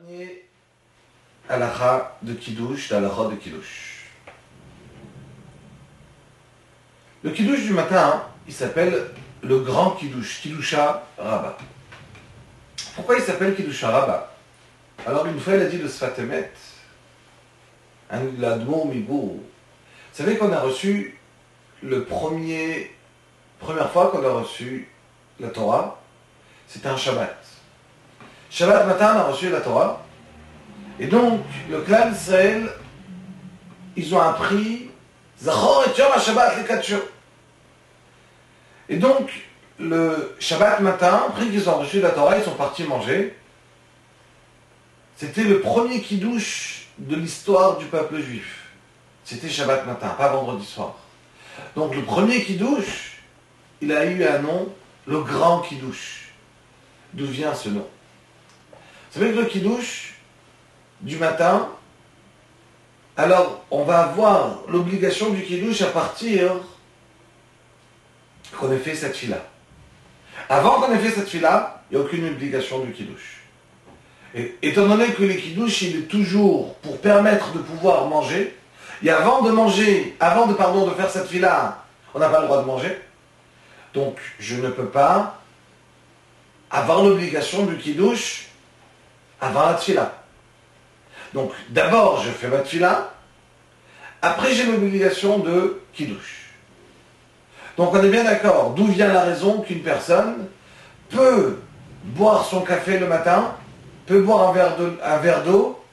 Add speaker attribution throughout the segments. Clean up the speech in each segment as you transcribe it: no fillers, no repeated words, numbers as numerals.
Speaker 1: Dernier halakha de Kiddush, l'halakha de Kiddush. Le Kiddush du matin, il s'appelle le grand Kiddush, Kiddusha Rabbah. Pourquoi il s'appelle Kiddusha Rabbah? Alors une fois il a dit le Sfat Emet, l'Admor Mibour. Vous savez qu'on a reçu première fois qu'on a reçu la Torah, c'était un Shabbat. Shabbat matin, on a reçu la Torah. Et donc, le clan d'Israël, ils ont appris Zachor et Yom HaShabbat l'Ekatcho. Et donc, le Shabbat matin, après qu'ils ont reçu la Torah, ils sont partis manger. C'était le premier Kiddush de l'histoire du peuple juif. C'était Shabbat matin, pas vendredi soir. Donc, le premier Kiddush, il a eu un nom, le grand Kiddush. D'où vient ce nom? Vous savez que le Kiddush du matin, alors on va avoir l'obligation du Kiddush à partir qu'on ait fait cette fila. Avant qu'on ait fait cette fila, il n'y a aucune obligation du Kiddush. Et étant donné que le Kiddush, il est toujours pour permettre de pouvoir manger, et avant de faire cette fila, on n'a pas le droit de manger. Donc je ne peux pas avoir l'obligation du Kiddush avant la tfila. Donc, d'abord, je fais ma tfila, après j'ai l'obligation de Kiddush. Donc, on est bien d'accord, d'où vient la raison qu'une personne peut boire son café le matin, peut boire un verre d'eau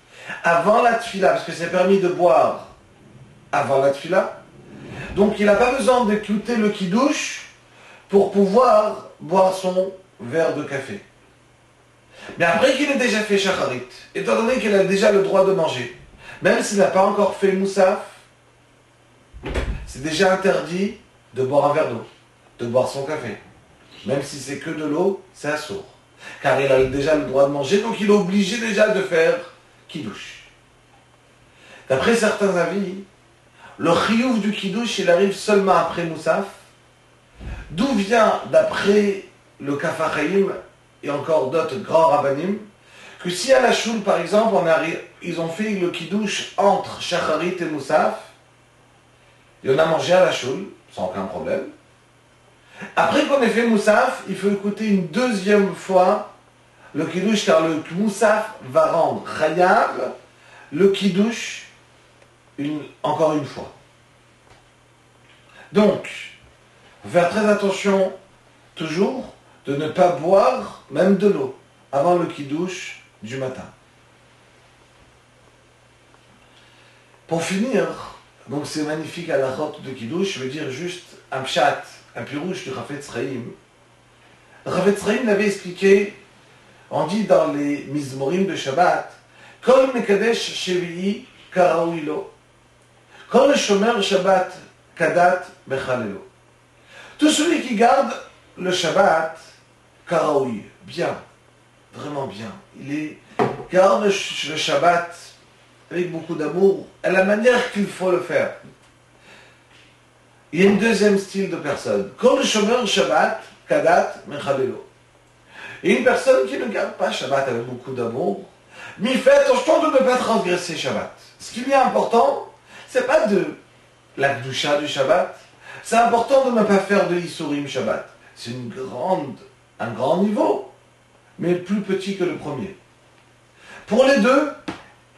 Speaker 1: avant la tfila, parce que c'est permis de boire avant la tfila. Donc, il n'a pas besoin d'écouter le Kiddush pour pouvoir boire son verre de café. Mais après qu'il ait déjà fait shacharit, étant donné qu'il a déjà le droit de manger, même s'il n'a pas encore fait moussaf, c'est déjà interdit de boire un verre d'eau, de boire son café. Même si c'est que de l'eau, c'est assourd. Car il a déjà le droit de manger, donc il est obligé déjà de faire kiddush. D'après certains avis, le chiyuv du kiddush, il arrive seulement après moussaf, d'où vient, d'après le Kaf HaChaim, et encore d'autres grands rabbanim, que si à la choule, par exemple, ils ont fait le kiddush entre shacharit et moussaf, et on a mangé à la choule, sans aucun problème. Après qu'on ait fait moussaf, il faut écouter une deuxième fois le kiddush, car le moussaf va rendre chayav le kiddush encore une fois. Donc, il faut faire très attention, toujours, de ne pas boire même de l'eau avant le kiddush du matin. Pour finir, donc c'est magnifique à la route de kiddush, je veux dire juste un pshat, un pirouche du Chafetz Chaim. Le Chafetz Chaim l'avait expliqué, on dit dans les mizmorim de Shabbat, Kol mekadesh shevi'i karaoui lo, Kol shomer Shabbat kadat bechalelo. Tout celui qui garde le Shabbat, Karaoui, bien, vraiment bien. Il garde le Shabbat avec beaucoup d'amour, à la manière qu'il faut le faire. Il y a un deuxième style de personne. Quand le shomer Shabbat, Kadat, Mechalelo. Et une personne qui ne garde pas Shabbat avec beaucoup d'amour, mais il fait attention de ne pas transgresser Shabbat. Ce qui est important, c'est pas de la Kedusha du Shabbat, c'est important de ne pas faire de Isurim Shabbat. C'est un grand niveau, mais plus petit que le premier. Pour les deux,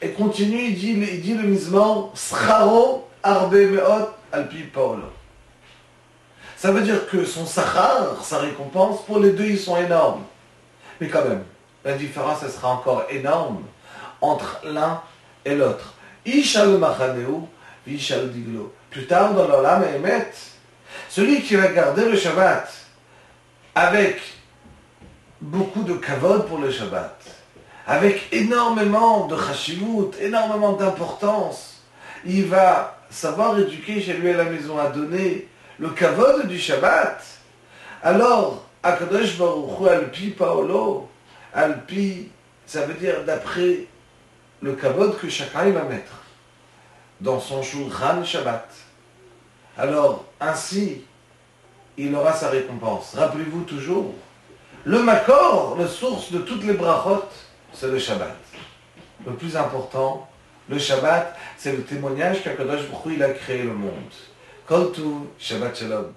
Speaker 1: et continue, il dit le mizmor, Scharo arbe meot alpi paolo. Ça veut dire que son sachar, sa récompense, pour les deux, ils sont énormes. Mais quand même, la différence, elle sera encore énorme entre l'un et l'autre. Ishal machaneu, ishal diglo. Plus tard, dans l'olam emet, celui qui va garder le Shabbat avec beaucoup de kavod pour le Shabbat, avec énormément de chashivut, énormément d'importance, il va savoir éduquer chez lui à la maison, à donner le kavod du Shabbat. Alors, Akadosh Baruch Hu alpi paolo, alpi, ça veut dire d'après le kavod que chacun va mettre dans son shulchan Shabbat. Alors, ainsi, il aura sa récompense. Rappelez-vous toujours, le makor, la source de toutes les brachot, c'est le Shabbat. le plus important, le Shabbat, c'est le témoignage qu'Akadosh Baruch Hu, il a créé le monde. Kol tu Shabbat Shalom.